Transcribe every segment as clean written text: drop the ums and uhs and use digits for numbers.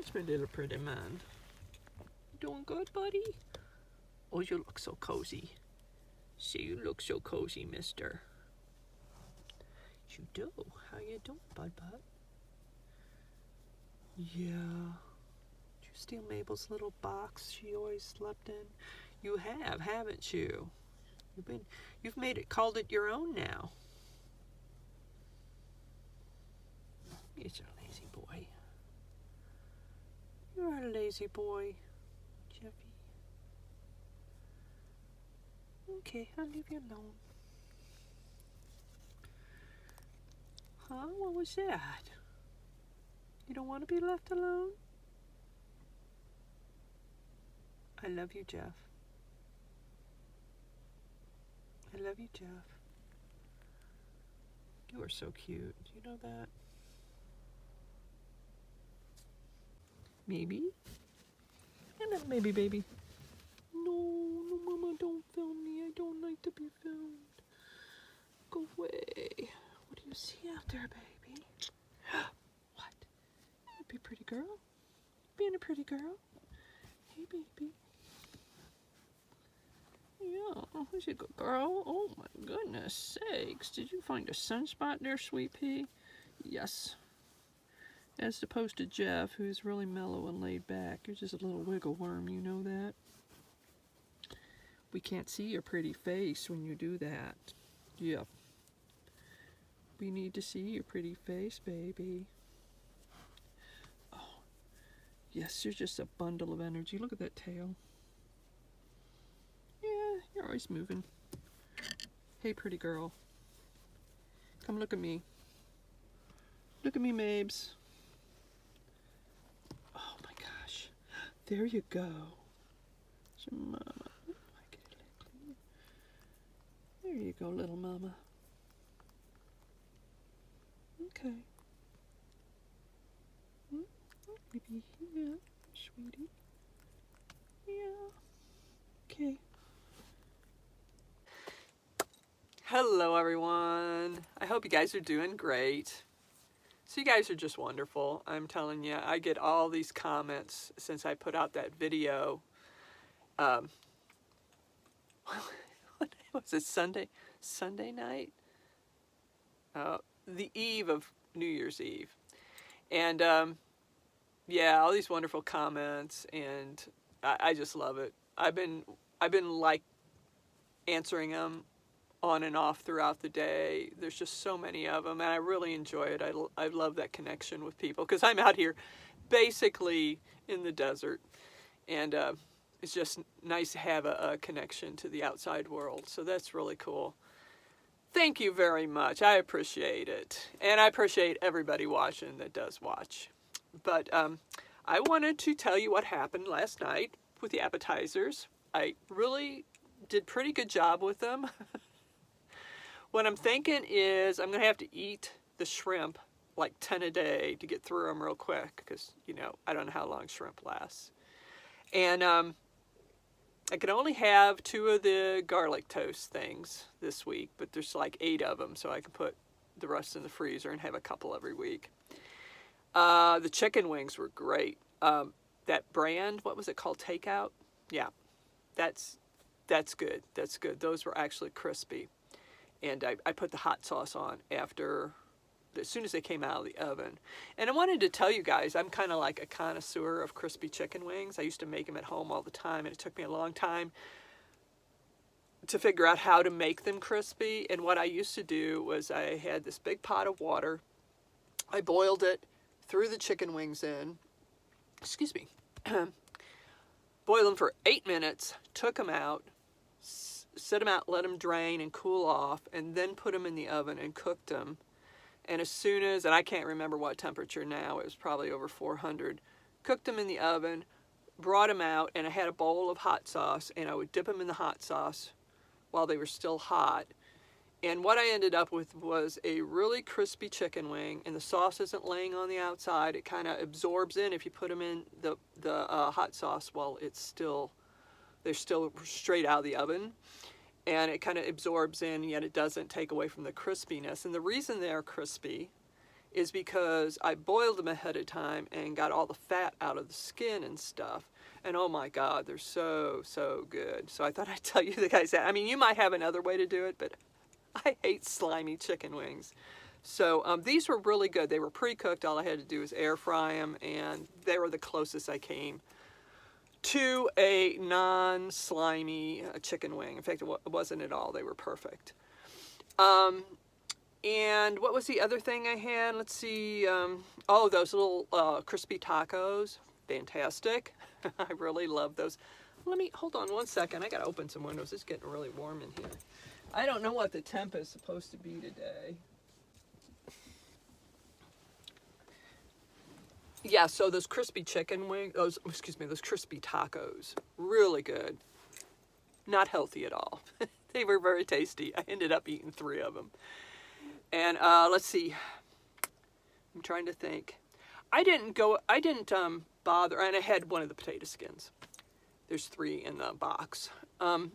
That's my little pretty man. You doing good, buddy? Oh, you look so cozy. See, you look so cozy, mister. You do. How you doing, bud? Yeah. Did you steal Mabel's little box she always slept in? You have, haven't you? You've called it your own now. You're a lazy boy. You're a lazy boy, Jeffy. Okay, I'll leave you alone. Huh? What was that? You don't want to be left alone? I love you, Jeff. I love you, Jeff. You are so cute. Do you know that? Maybe? Maybe, baby. No, Mama, don't film me. I don't like to be filmed. Go away. What do you see out there, baby? What? Be a pretty girl? Being a pretty girl? Hey, baby. Yeah, who's a good girl? Oh, my goodness sakes. Did you find a sunspot there, sweet pea? Yes. As opposed to Jeff, who's really mellow and laid back. You're just a little wiggle worm, you know that? We can't see your pretty face when you do that. Yep. We need to see your pretty face, baby. Oh, yes, you're just a bundle of energy. Look at that tail. Yeah, you're always moving. Hey, pretty girl. Come look at me. Look at me, Mabes. Oh my gosh. There you go. It's your mama. There you go, little mama. Okay. Maybe here, sweetie. Yeah. Okay. Hello, everyone. I hope you guys are doing great. So you guys are just wonderful. I'm telling you, I get all these comments since I put out that video. What was it, Sunday night? The eve of New Year's Eve. And yeah, all these wonderful comments, and I just love it. I've been like answering them on and off throughout the day. There's just so many of them, and I really enjoy it. I love that connection with people, because I'm out here basically in the desert, and it's just nice to have a connection to the outside world. So that's really cool. Thank you very much. I appreciate it, and I appreciate everybody watching that does watch. But I wanted to tell you what happened last night with the appetizers. I really did pretty good job with them. What I'm thinking is I'm going to have to eat the shrimp like 10 a day to get through them real quick, because, you know, I don't know how long shrimp lasts. And I could only have 2 of the garlic toast things this week, but there's like 8 of them, so I can put the rest in the freezer and have a couple every week. The chicken wings were great. That brand, what was it called? Takeout? Yeah, that's good. That's good. Those were actually crispy. And I put the hot sauce on as soon as they came out of the oven. And I wanted to tell you guys, I'm kind of like a connoisseur of crispy chicken wings. I used to make them at home all the time, and it took me a long time to figure out how to make them crispy. And what I used to do was I had this big pot of water. I boiled it, threw the chicken wings in. Excuse me. Boiled them for 8 minutes, took them out, set them out, let them drain and cool off, and then put them in the oven and cooked them. And as soon as, and I can't remember what temperature now, it was probably over 400, cooked them in the oven, brought them out, and I had a bowl of hot sauce, and I would dip them in the hot sauce while they were still hot. And what I ended up with was a really crispy chicken wing, and the sauce isn't laying on the outside. It kind of absorbs in if you put them in the hot sauce while they're still straight out of the oven. And it kind of absorbs in, yet it doesn't take away from the crispiness. And the reason they're crispy is because I boiled them ahead of time and got all the fat out of the skin and stuff. And oh my God, they're so, so good. So I thought I'd tell you the guys that. I mean, you might have another way to do it, but I hate slimy chicken wings. So these were really good. They were pre-cooked. All I had to do was air fry them, and they were the closest I came to a non-slimy chicken wing. In fact, it wasn't at all. They were perfect. And what was the other thing I had? Let's see. Oh, those little crispy tacos. Fantastic. I really love those. Hold on one second. I got to open some windows. It's getting really warm in here. I don't know what the temp is supposed to be today. Yeah, so those crispy chicken wings, those crispy tacos, really good. Not healthy at all. They were very tasty. I ended up eating 3 of them. And let's see. I'm trying to think. I didn't bother, and I had one of the potato skins. There's 3 in the box. I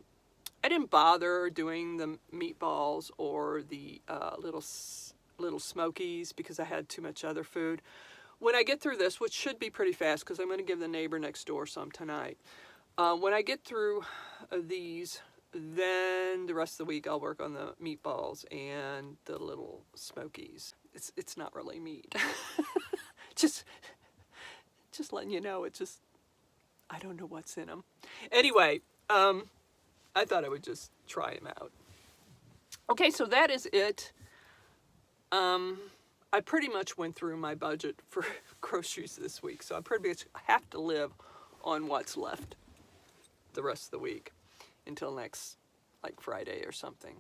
didn't bother doing the meatballs or the little smokies because I had too much other food. When I get through this, which should be pretty fast because I'm going to give the neighbor next door some tonight. When I get through these, then the rest of the week I'll work on the meatballs and the little smokies. It's not really meat. just letting you know, I don't know what's in them. Anyway, I thought I would just try them out. Okay, so that is it. I pretty much went through my budget for groceries this week, so I pretty much have to live on what's left the rest of the week until next, like Friday or something.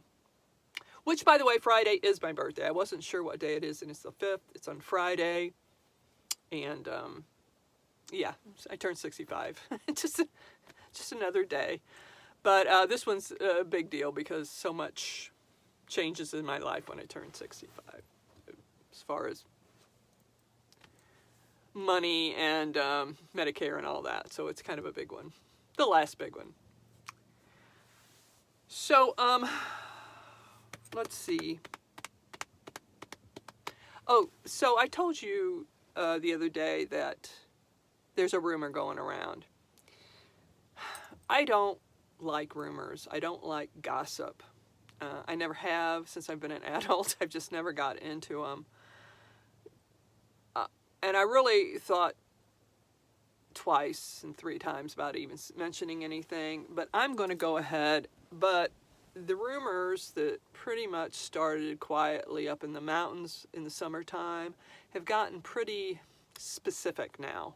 Which, by the way, Friday is my birthday. I wasn't sure what day it is, and it's the 5th. It's on Friday, and yeah, I turned 65. just another day. But this one's a big deal because so much changes in my life when I turn 65. As far as money and Medicare and all that. So it's kind of a big one. The last big one. So, let's see. Oh, so I told you the other day that there's a rumor going around. I don't like rumors. I don't like gossip. I never have since I've been an adult. I've just never got into them. And I really thought twice and 3 times about even mentioning anything. But I'm going to go ahead. But the rumors that pretty much started quietly up in the mountains in the summertime have gotten pretty specific now.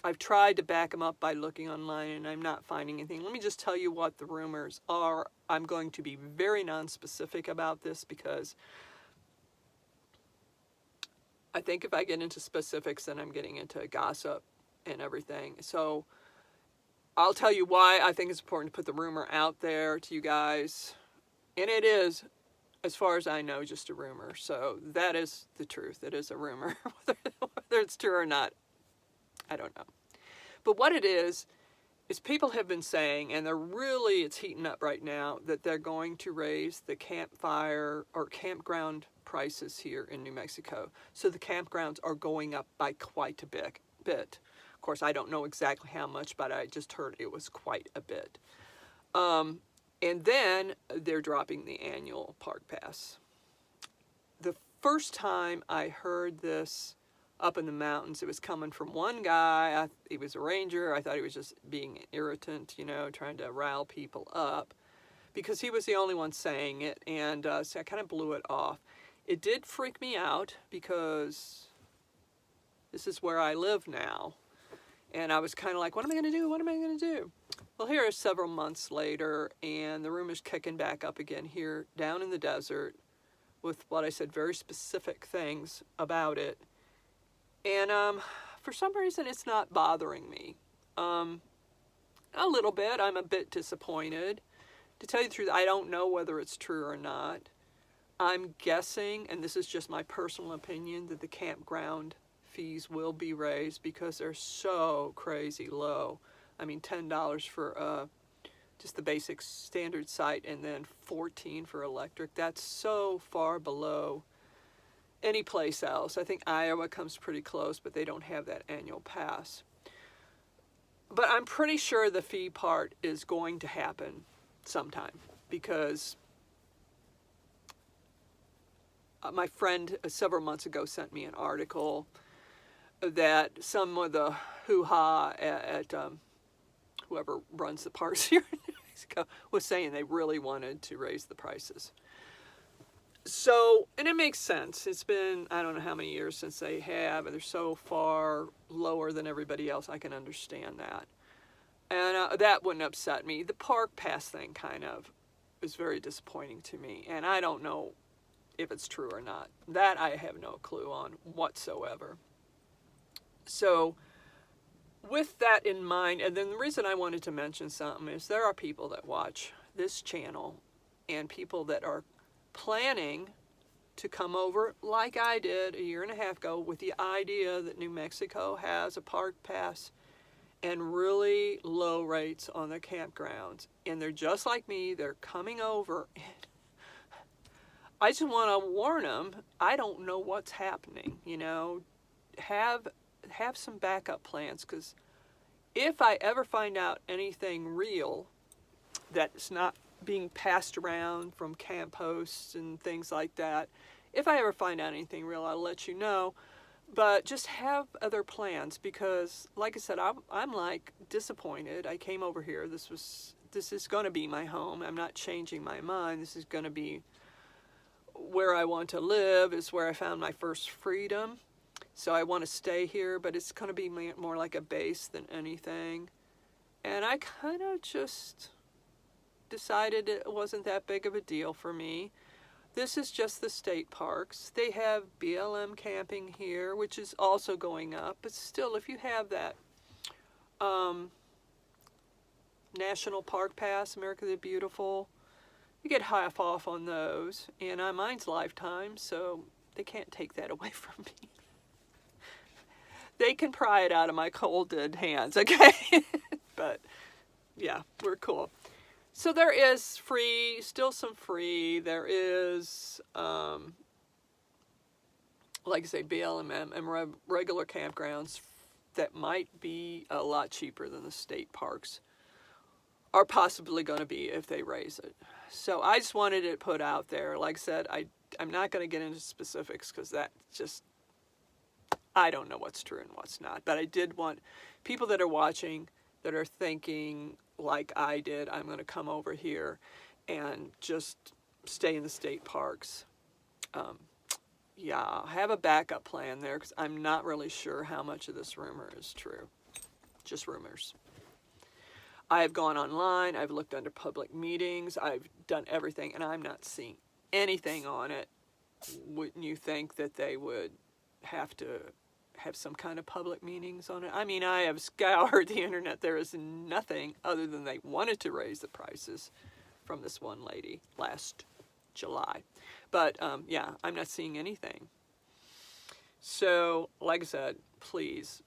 I've tried to back them up by looking online, and I'm not finding anything. Let me just tell you what the rumors are. I'm going to be very non-specific about this because I think if I get into specifics, then I'm getting into gossip and everything. So I'll tell you why I think it's important to put the rumor out there to you guys. And it is, as far as I know, just a rumor. So that is the truth. It is a rumor. Whether it's true or not, I don't know. But what it is people have been saying, and it's heating up right now, that they're going to raise the campfire or campground prices here in New Mexico. So the campgrounds are going up by quite a bit. Of course, I don't know exactly how much, but I just heard it was quite a bit. And then they're dropping the annual park pass. The first time I heard this up in the mountains, it was coming from one guy. He was a ranger. I thought he was just being irritant, trying to rile people up because he was the only one saying it. And so I kind of blew it off. It did freak me out because this is where I live now. And I was kind of like, what am I going to do? What am I going to do? Well, here is several months later, and the rumor's kicking back up again here down in the desert with what I said, very specific things about it. And for some reason, it's not bothering me. A little bit. I'm a bit disappointed. To tell you the truth, I don't know whether it's true or not. I'm guessing, and this is just my personal opinion, that the campground fees will be raised because they're so crazy low. I mean, $10 for just the basic standard site, and then $14 for electric. That's so far below any place else. I think Iowa comes pretty close, but they don't have that annual pass. But I'm pretty sure the fee part is going to happen sometime, because my friend several months ago sent me an article that some of the hoo-ha at whoever runs the parks here in New Mexico was saying they really wanted to raise the prices. So, and it makes sense. It's been, I don't know how many years since they have, and they're so far lower than everybody else. I can understand that. And that wouldn't upset me. The park pass thing kind of is very disappointing to me, and I don't know if it's true or not. That I have no clue on whatsoever. So, with that in mind, and then the reason I wanted to mention something is there are people that watch this channel and people that are planning to come over like I did a year and a half ago with the idea that New Mexico has a park pass and really low rates on their campgrounds. And they're just like me, they're coming over. And I just want to warn them, I don't know what's happening, you know. Have some backup plans, because if I ever find out anything real that's not being passed around from camp hosts and things like that, if I ever find out anything real, I'll let you know. But just have other plans, because like I said, I'm like disappointed. I came over here. This is going to be my home. I'm not changing my mind. This is going to be where I want to live. It's where I found my first freedom. So I want to stay here, but it's going to be more like a base than anything. And I kind of just decided it wasn't that big of a deal for me. This is just the state parks. They have BLM camping here, which is also going up. But still, if you have that National Park Pass, America the Beautiful, you get half off on those. And mine's lifetime, so they can't take that away from me. They can pry it out of my cold dead hands, okay? But, yeah, we're cool. So there is still some free. There is, like I say, BLM and regular campgrounds that might be a lot cheaper than the state parks, are possibly going to be if they raise it. So I just wanted it put out there. Like I said, I'm not going to get into specifics, because that just, I don't know what's true and what's not. But I did want people that are watching, that are thinking like I did, I'm going to come over here and just stay in the state parks. Yeah, have a backup plan there, because I'm not really sure how much of this rumor is true. Just rumors. I have gone online, I've looked under public meetings, I've done everything, and I'm not seeing anything on it. Wouldn't you think that they would have to have some kind of public meetings on it? I mean, I have scoured the internet. There is nothing other than they wanted to raise the prices from this one lady last July. But, yeah, I'm not seeing anything. So, like I said, please,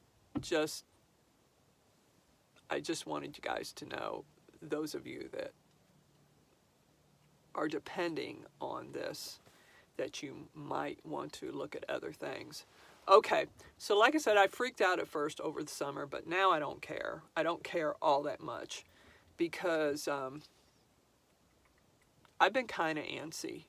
I just wanted you guys to know, those of you that are depending on this, that you might want to look at other things. Okay, so like I said, I freaked out at first over the summer, but now I don't care. I don't care all that much, because I've been kind of antsy.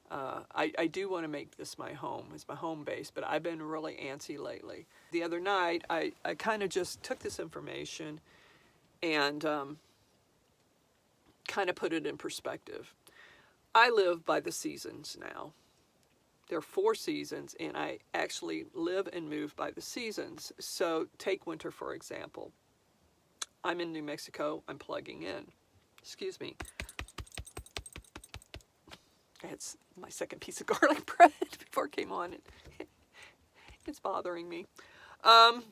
I do want to make this my home. It's my home base, but I've been really antsy lately. The other night, I kind of just took this information and kind of put it in perspective. I live by the seasons now. There are 4 seasons, and I actually live and move by the seasons. So take winter, for example. I'm in New Mexico. I'm plugging in. Excuse me. I had my second piece of garlic bread before it came on. It's bothering me. What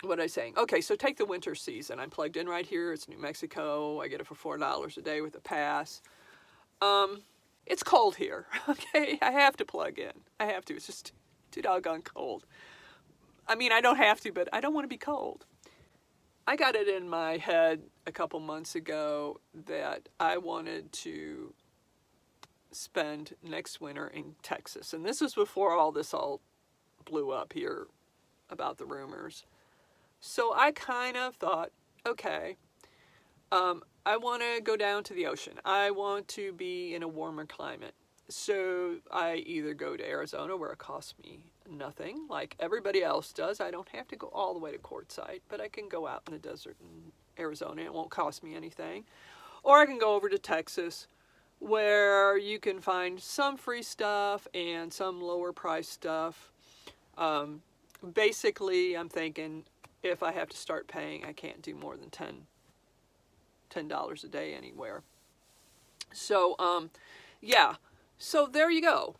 am I saying? Okay, so take the winter season. I'm plugged in right here. It's New Mexico. I get it for $4 a day with a pass. It's cold here, okay? I have to plug in. I have to. It's just too doggone cold. I mean, I don't have to, but I don't want to be cold. I got it in my head a couple months ago that I wanted to spend next winter in Texas. And this was before all this all blew up here about the rumors. So I kind of thought, okay, I want to go down to the ocean. I want to be in a warmer climate. So I either go to Arizona, where it costs me nothing, like everybody else does. I don't have to go all the way to Quartzsite, but I can go out in the desert in Arizona. It won't cost me anything. Or I can go over to Texas, where you can find some free stuff and some lower price stuff. Basically, I'm thinking if I have to start paying, I can't do more than $10 a day anywhere. So, yeah. So there you go.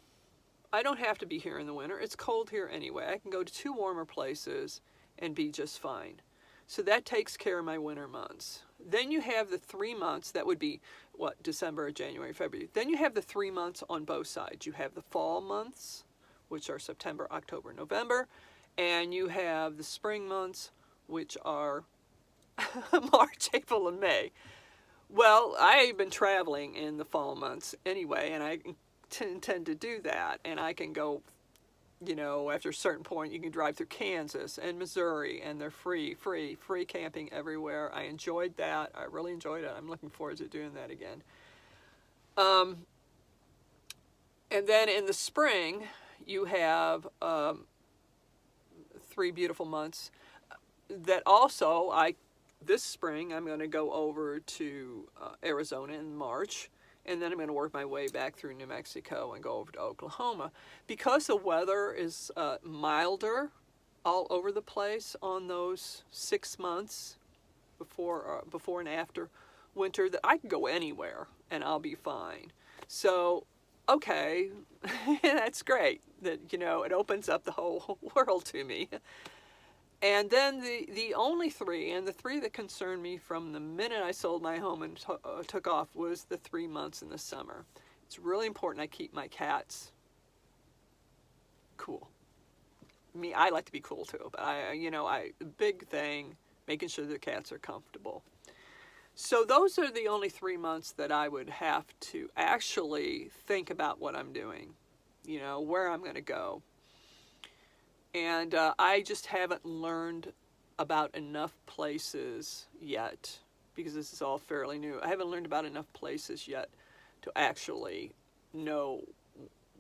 I don't have to be here in the winter. It's cold here anyway. I can go to 2 warmer places and be just fine. So that takes care of my winter months. Then you have the 3 months, that would be, what, December, January, February. Then you have the 3 months on both sides. You have the fall months, which are September, October, November, and you have the spring months, which are March, April, and May. Well, I've been traveling in the fall months anyway, and I intend to do that. And I can go, after a certain point, you can drive through Kansas and Missouri, and they're free camping everywhere. I enjoyed that. I really enjoyed it. I'm looking forward to doing that again. And then in the spring, you have 3 beautiful months that also this spring I'm going to go over to Arizona in March, and then I'm going to work my way back through New Mexico and go over to Oklahoma. Because the weather is milder all over the place on those 6 months before and after winter, that I can go anywhere and I'll be fine. So, okay, that's great that, it opens up the whole world to me. And then the only 3, and the 3 that concerned me from the minute I sold my home and took off, was the 3 months in the summer. It's really important I keep my cats cool. I like to be cool too, but the big thing, making sure the cats are comfortable. So those are the only 3 months that I would have to actually think about what I'm doing, where I'm going to go. And I just haven't learned about enough places yet, because this is all fairly new. I haven't learned about enough places yet to actually know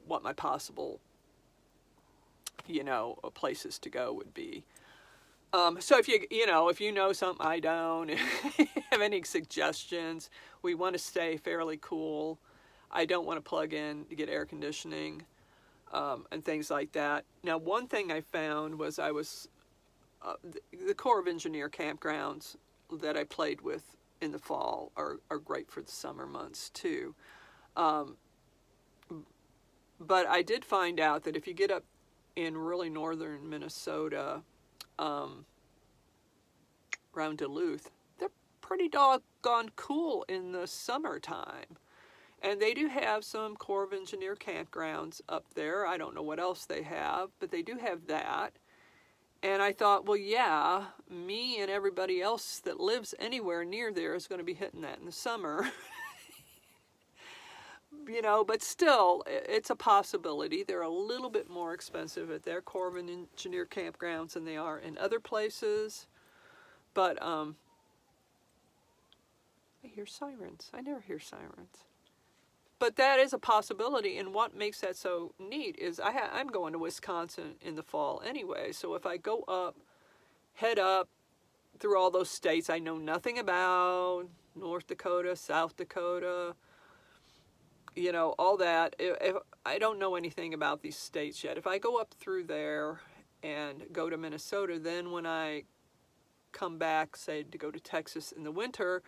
what my possible, places to go would be. So if you know something I don't, if you have any suggestions, we want to stay fairly cool. I don't want to plug in to get air conditioning. And things like that. Now, one thing I found was the Corps of Engineer campgrounds that I played with in the fall are great for the summer months too. But I did find out that if you get up in really northern Minnesota, around Duluth, they're pretty doggone cool in the summertime. And they do have some Corps of Engineer campgrounds up there. I don't know what else they have, but they do have that. And I thought, well, yeah, me and everybody else that lives anywhere near there is going to be hitting that in the summer. But still, it's a possibility. They're a little bit more expensive at their Corps of Engineer campgrounds than they are in other places. But I hear sirens. I never hear sirens. But that is a possibility, and what makes that so neat is I'm going to Wisconsin in the fall anyway, so if I go head up through all those states I know nothing about, North Dakota, South Dakota, all that, if I don't know anything about these states yet. If I go up through there and go to Minnesota, then when I come back, say, to go to Texas in the winter,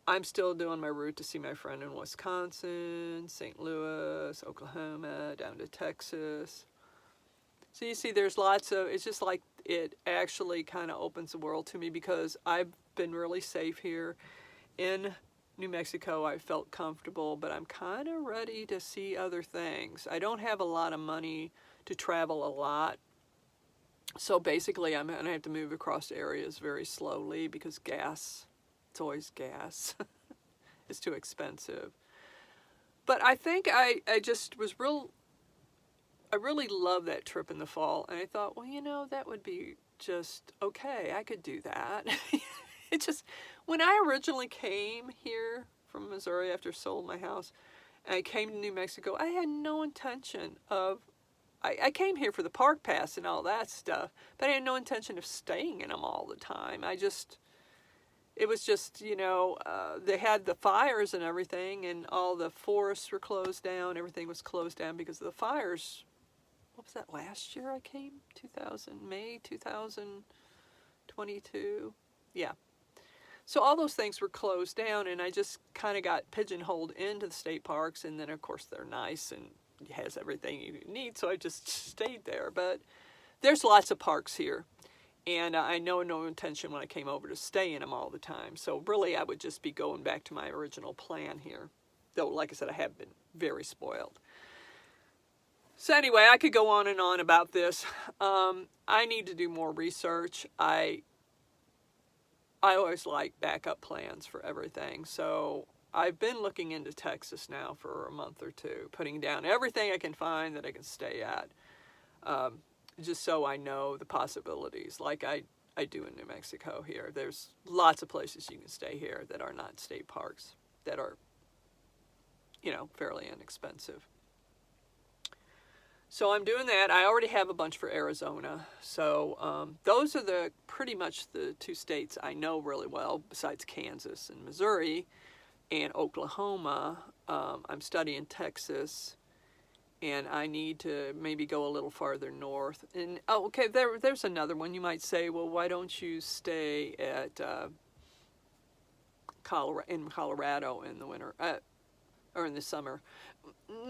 I'm still doing my route to see my friend in Wisconsin, St. Louis, Oklahoma, down to Texas. So you see, there's it's just like it actually kind of opens the world to me, because I've been really safe here in New Mexico. I felt comfortable, but I'm kind of ready to see other things. I don't have a lot of money to travel a lot. So basically, I'm going to have to move across areas very slowly because gas, it's always gas, is too expensive. But I think I just was I really love that trip in the fall. And I thought, well, that would be just okay. I could do that. It just, when I originally came here from Missouri after I sold my house, and I came to New Mexico, I had no intention of, I came here for the park pass and all that stuff, but I had no intention of staying in them all the time. It was just, they had the fires and everything, and all the forests were closed down. Everything was closed down because of the fires. What was that, last year I came? May 2022? Yeah. So all those things were closed down, and I just kind of got pigeonholed into the state parks, and then, of course, they're nice and it has everything you need, so I just stayed there. But there's lots of parks here, and I know no intention when I came over to stay in them all the time. So really, I would just be going back to my original plan here, though, like I said, I have been very spoiled. So anyway, I could go on and on about this. I need to do more research. I always like backup plans for everything. So I've been looking into Texas now for a month or two, putting down everything I can find that I can stay at, just so I know the possibilities, like I do in New Mexico here. There's lots of places you can stay here that are not state parks, that are, fairly inexpensive. So I'm doing that. I already have a bunch for Arizona. So those are pretty much the two states I know really well, besides Kansas and Missouri and Oklahoma. I'm studying Texas, and I need to maybe go a little farther north. And okay, there's another one. You might say, well, why don't you stay at Colorado in the winter or in the summer?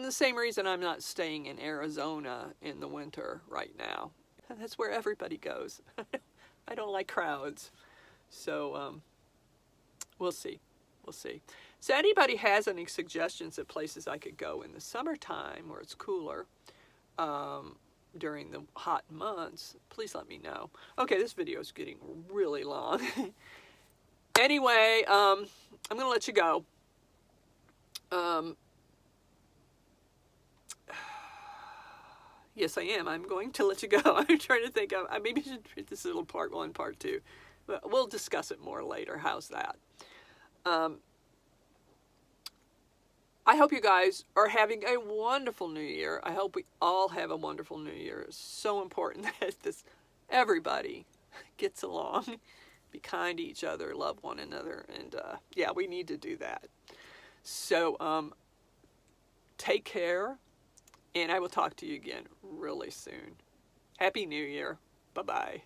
The same reason I'm not staying in Arizona in the winter right now. That's where everybody goes. I don't like crowds. So we'll see. We'll see. So anybody has any suggestions of places I could go in the summertime where it's cooler during the hot months, please let me know. Okay, this video is getting really long. Anyway, I'm going to let you go. Yes, I am. I'm going to let you go. I'm trying to think of, maybe I should treat this a little part 1, part 2. But we'll discuss it more later. How's that? I hope you guys are having a wonderful New Year. I hope we all have a wonderful New Year. It's so important that everybody gets along, be kind to each other, love one another, and yeah, we need to do that. So take care. And I will talk to you again really soon. Happy New Year. Bye-bye.